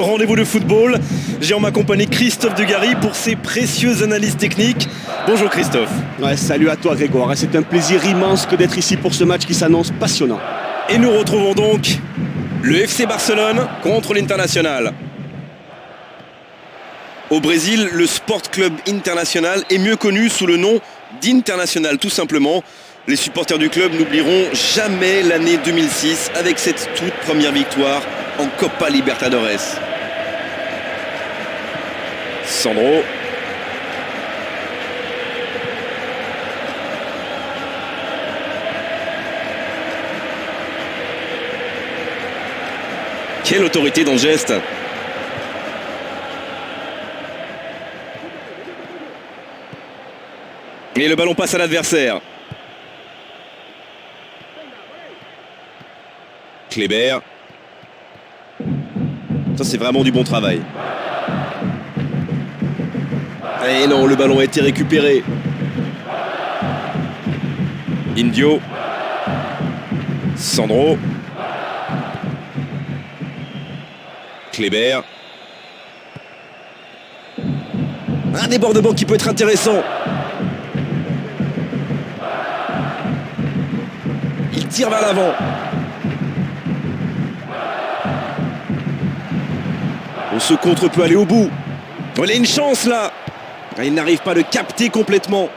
Rendez-vous de football, j'ai en ma compagnie Christophe Dugarry pour ses précieuses analyses techniques. Bonjour Christophe. Ouais, salut à toi Grégoire, c'est un plaisir immense que d'être ici pour ce match qui s'annonce passionnant. Et nous retrouvons donc le FC Barcelone contre l'International. Au Brésil, le Sport Club International est mieux connu sous le nom d'International, tout simplement. Les supporters du club n'oublieront jamais l'année 2006 avec cette toute première victoire en Copa Libertadores. Sandro. Quelle autorité dans le geste. Et le ballon passe à l'adversaire. Kléber. Ça, c'est vraiment du bon travail. Et non, le ballon a été récupéré. Indio. Sandro. Kléber. Un débordement qui peut être intéressant. Il tire vers l'avant. Ce contre peut aller au bout. Il a une chance là. Il n'arrive pas à le capter complètement.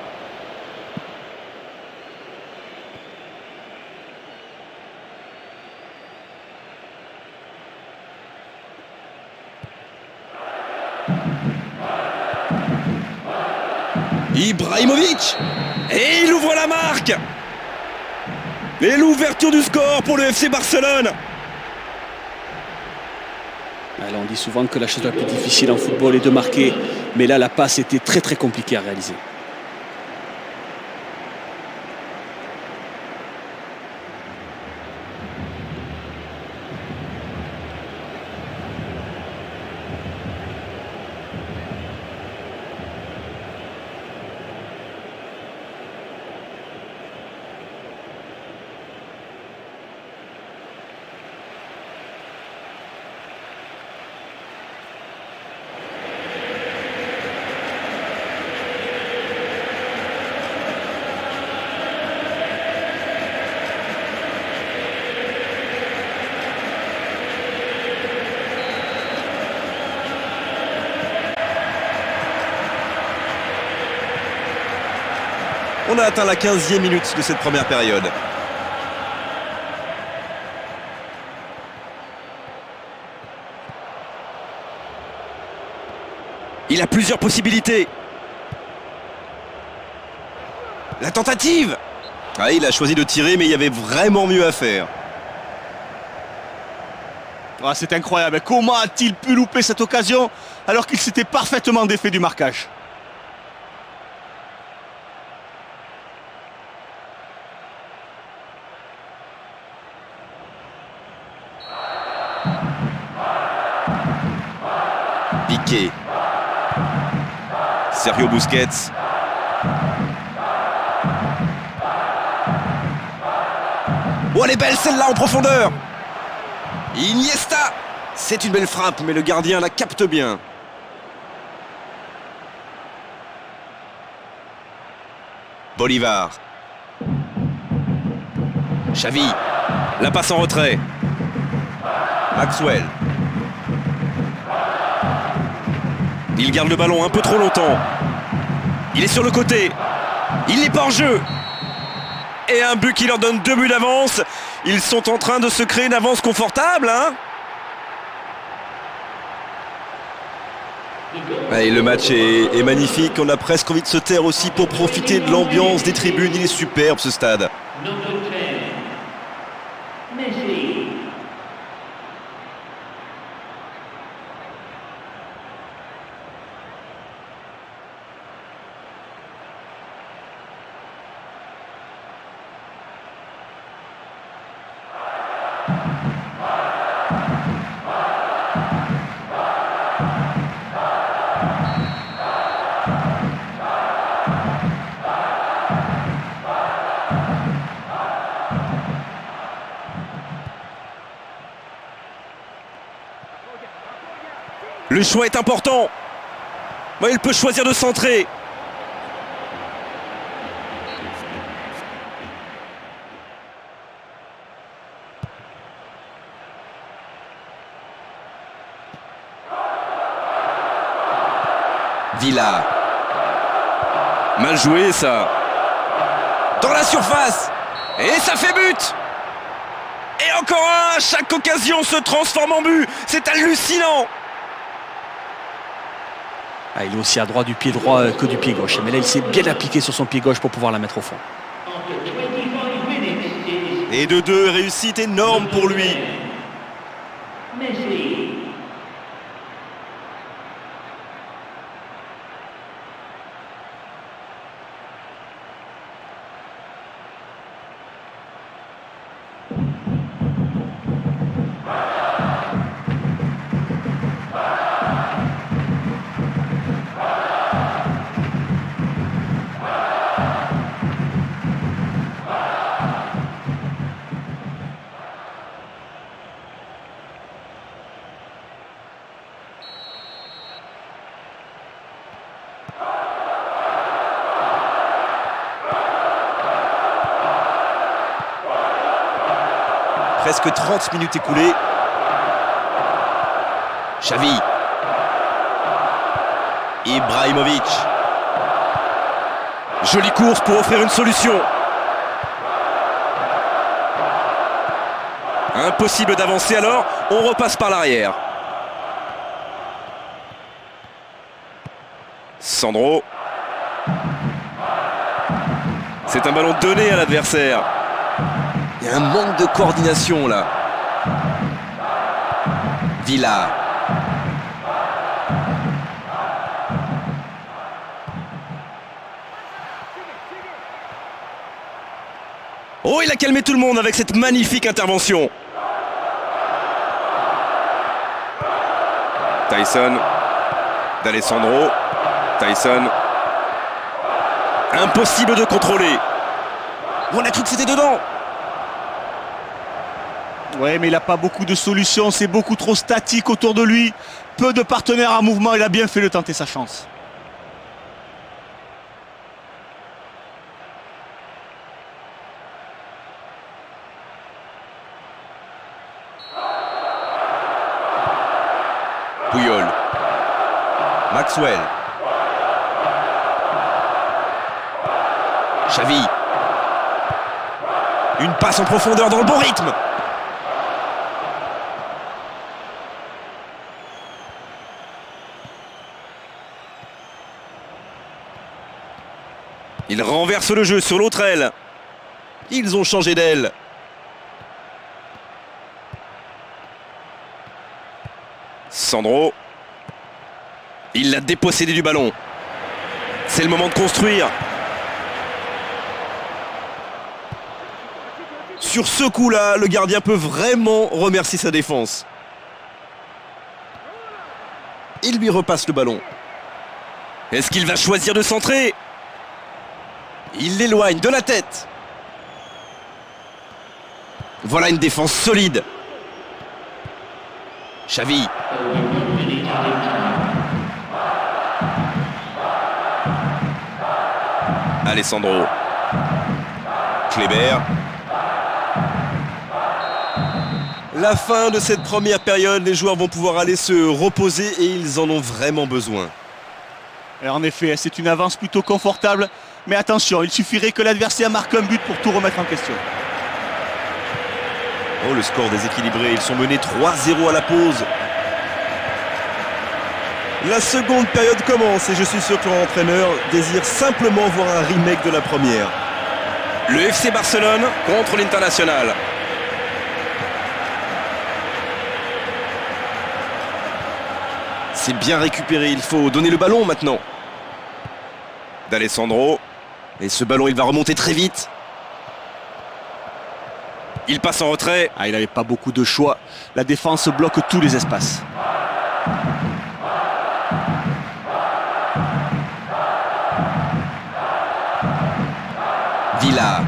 Ibrahimovic. Et il ouvre la marque. Et l'ouverture du score pour le FC Barcelone. Alors on dit souvent que la chose la plus difficile en football est de marquer, mais là la passe était très compliquée à réaliser. On a atteint la 15e minute de cette première période. Il a plusieurs possibilités. La tentative. Il a choisi de tirer, mais il y avait vraiment mieux à faire. C'est incroyable. Comment a-t-il pu louper cette occasion alors qu'il s'était parfaitement défait du marquage? Piqué. Sergio Busquets. Oh, elle est belle celle-là en profondeur. Iniesta. C'est une belle frappe, mais le gardien la capte bien. Bolivar. Xavi. La passe en retrait. Maxwell. Il garde le ballon un peu trop longtemps. Il est sur le côté. Il n'est pas en jeu. Et un but qui leur donne 2 buts d'avance. Ils sont en train de se créer une avance confortable, hein. Et le match est magnifique. On a presque envie de se taire aussi pour profiter de l'ambiance des tribunes. Il est superbe ce stade. Le choix est important. Bon, il peut choisir de centrer. Villa. Mal joué ça. Dans la surface. Et ça fait but. Et encore un. Chaque occasion se transforme en but. C'est hallucinant. Ah, il est aussi à droit du pied droit que du pied gauche. Mais là, il s'est bien appliqué sur son pied gauche pour pouvoir la mettre au fond. Et de deux, réussite énorme pour lui. Presque 30 minutes écoulées. Xavi. Ibrahimovic. Jolie course pour offrir une solution. Impossible d'avancer alors, on repasse par l'arrière. Sandro. C'est un ballon donné à l'adversaire. Il y a un manque de coordination là. Villa. Oh, il a calmé tout le monde avec cette magnifique intervention. Tyson. D'Alessandro. Tyson. Impossible de contrôler. On a cru que c'était dedans. Ouais, mais il n'a pas beaucoup de solutions, c'est beaucoup trop statique autour de lui. Peu de partenaires en mouvement, il a bien fait de tenter sa chance. Puyol. Maxwell. Xavi. Une passe en profondeur dans le bon rythme. Il renverse le jeu sur l'autre aile. Ils ont changé d'aile. Sandro. Il l'a dépossédé du ballon. C'est le moment de construire. Sur ce coup-là, le gardien peut vraiment remercier sa défense. Il lui repasse le ballon. Est-ce qu'il va choisir de centrer ? Il l'éloigne de la tête. Voilà une défense solide. Xavi. Alessandro. Kleber. La fin de cette première période, les joueurs vont pouvoir aller se reposer et ils en ont vraiment besoin. Et en effet, c'est une avance plutôt confortable. Mais attention, il suffirait que l'adversaire marque un but pour tout remettre en question. Oh, le score déséquilibré, ils sont menés 3-0 à la pause. La seconde période commence et je suis sûr que l'entraîneur désire simplement voir un remake de la première. Le FC Barcelone contre l'International. C'est bien récupéré, il faut donner le ballon maintenant. D'Alessandro. Et ce ballon, il va remonter très vite. Il passe en retrait. Ah, il n'avait pas beaucoup de choix. La défense bloque tous les espaces. Villa.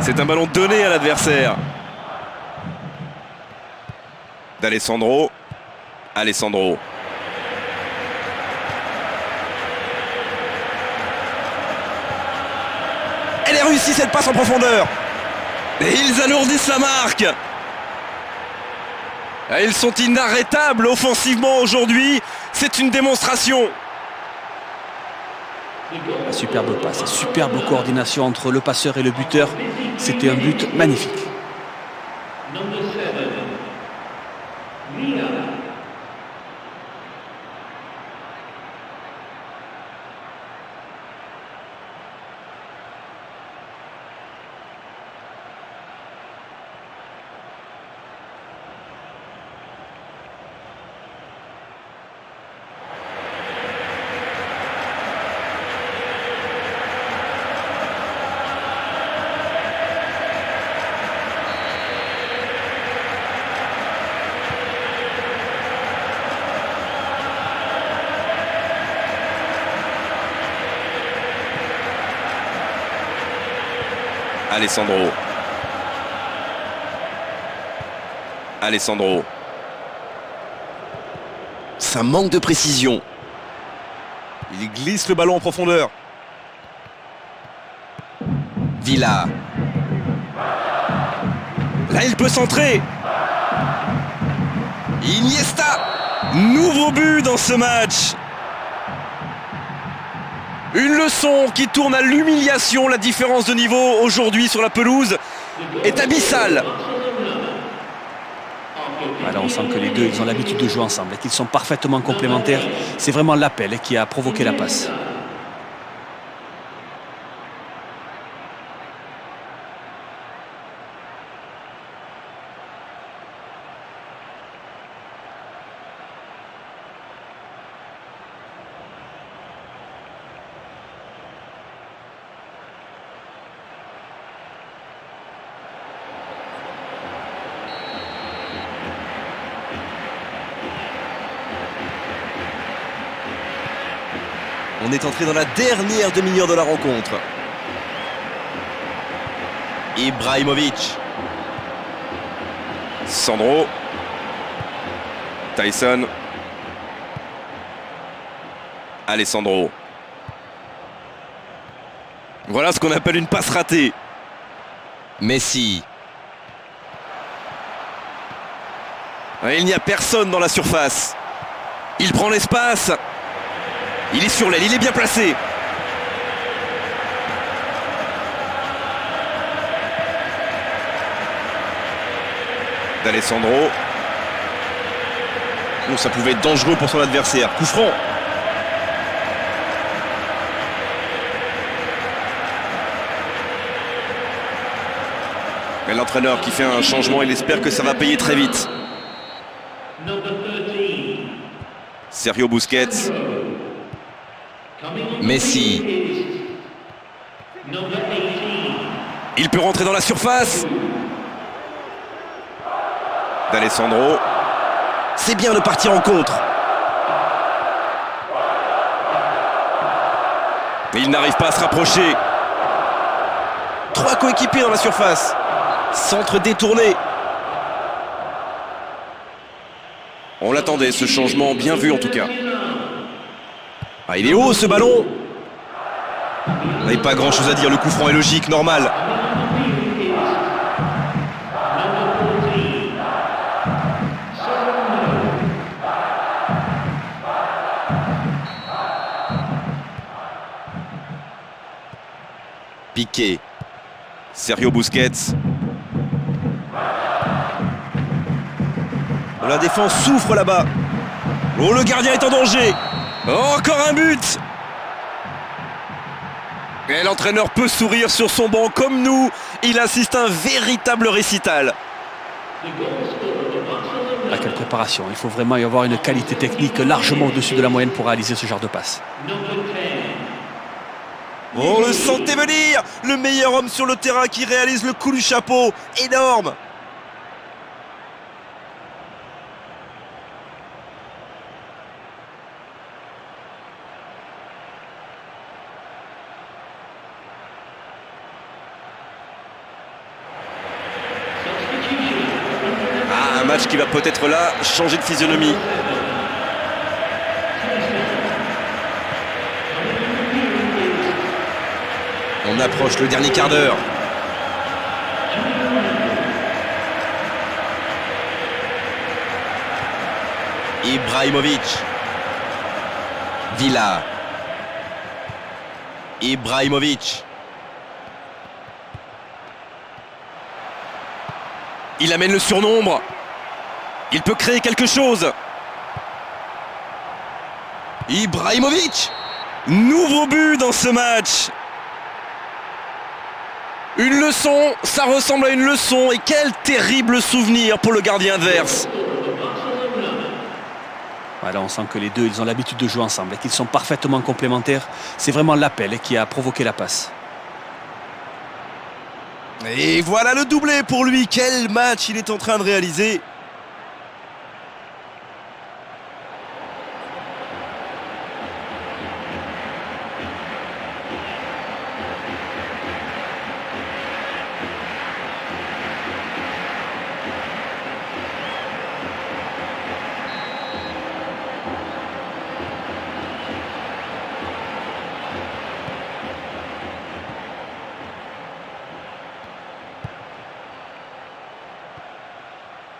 C'est un ballon donné à l'adversaire. D'Alessandro. Alessandro. Elle est réussie cette passe en profondeur. Et ils alourdissent la marque. Et ils sont inarrêtables offensivement aujourd'hui. C'est une démonstration. Superbe passe, superbe coordination entre le passeur et le buteur. C'était un but magnifique. Alessandro. Alessandro. Ça manque de précision. Il glisse le ballon en profondeur. Villa. Là, il peut centrer. Iniesta. Nouveau but dans ce match. Une leçon qui tourne à l'humiliation. La différence de niveau aujourd'hui sur la pelouse est abyssale. Voilà, on sent que les deux ils ont l'habitude de jouer ensemble et qu'ils sont parfaitement complémentaires. C'est vraiment l'appel qui a provoqué la passe. On est entré dans la dernière demi-heure de la rencontre. Ibrahimovic. Sandro. Tyson. Alessandro. Voilà ce qu'on appelle une passe ratée. Messi. Il n'y a personne dans la surface. Il prend l'espace. Il est sur l'aile, il est bien placé. D'Alessandro. Oh, ça pouvait être dangereux pour son adversaire. Coup franc. Mais l'entraîneur qui fait un changement, il espère que ça va payer très vite. Sergio Busquets. Messi. Il peut rentrer dans la surface. D'Alessandro. C'est bien de partir en contre. Mais il n'arrive pas à se rapprocher. 3 coéquipiers dans la surface. Centre détourné. On l'attendait, ce changement, bien vu en tout cas. Ah, il est haut ce ballon. On n'avait pas grand chose à dire, le coup franc est logique, normal. Piqué. Sergio Busquets. La défense souffre là-bas. Oh, le gardien est en danger. Oh, encore un but. Et l'entraîneur peut sourire sur son banc comme nous. Il assiste à un véritable récital. À quelle préparation. Il faut vraiment y avoir une qualité technique largement au-dessus de la moyenne pour réaliser ce genre de passe. On le sentait venir. Le meilleur homme sur le terrain qui réalise le coup du chapeau. Énorme. Un match qui va peut-être là changer de physionomie. On approche le dernier quart d'heure. Ibrahimovic. Villa. Ibrahimovic. Il amène le surnombre. Il peut créer quelque chose. Ibrahimovic. Nouveau but dans ce match. Une leçon, ça ressemble à une leçon. Et quel terrible souvenir pour le gardien adverse. Voilà, on sent que les deux, ils ont l'habitude de jouer ensemble et qu'ils sont parfaitement complémentaires. C'est vraiment l'appel qui a provoqué la passe. Et voilà le doublé pour lui. Quel match il est en train de réaliser.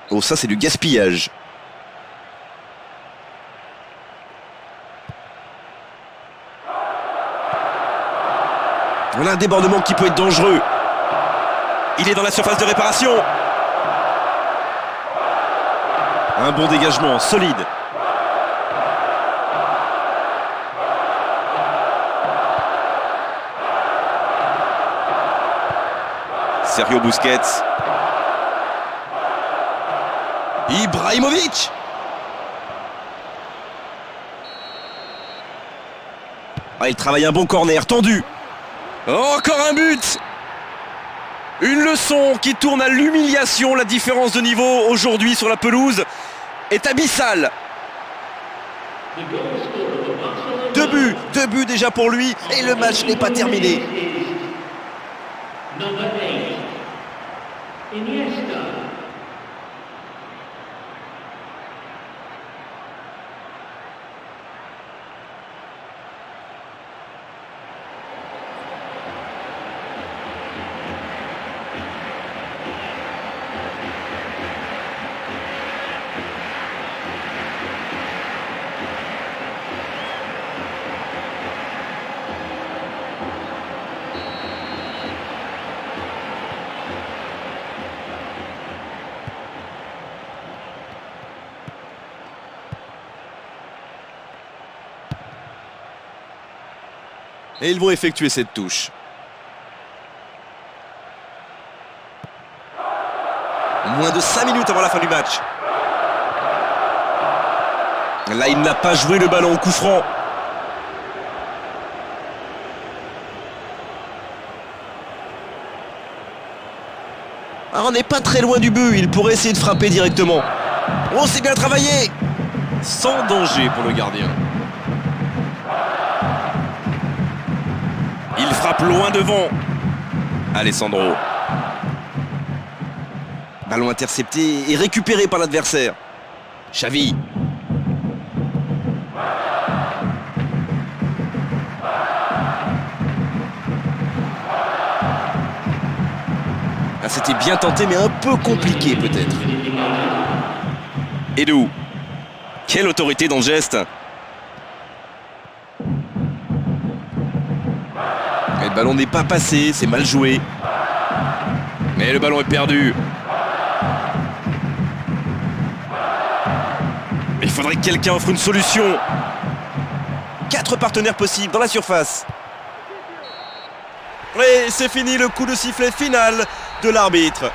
Oh, ça c'est du gaspillage. Voilà un débordement qui peut être dangereux. Il est dans la surface de réparation. Un bon dégagement, solide. Sergio Busquets. Ibrahimovic. Ah, il travaille un bon corner, tendu. Oh, encore un but. Une leçon qui tourne à l'humiliation. La différence de niveau aujourd'hui sur la pelouse est abyssale. Deux buts déjà pour lui et le match n'est pas terminé. Et ils vont effectuer cette touche. Moins de 5 minutes avant la fin du match. Là, il n'a pas joué le ballon au coup franc. Ah, on n'est pas très loin du but. Il pourrait essayer de frapper directement. Oh, c'est bien travaillé. Sans danger pour le gardien. Il frappe loin devant. Alessandro. Ballon intercepté et récupéré par l'adversaire. Xavi. Ah, c'était bien tenté mais un peu compliqué peut-être. Edu. Quelle autorité dans le geste. Le ballon n'est pas passé, c'est mal joué. Mais le ballon est perdu. Il faudrait que quelqu'un offre une solution. 4 partenaires possibles dans la surface. Et c'est fini, le coup de sifflet final de l'arbitre.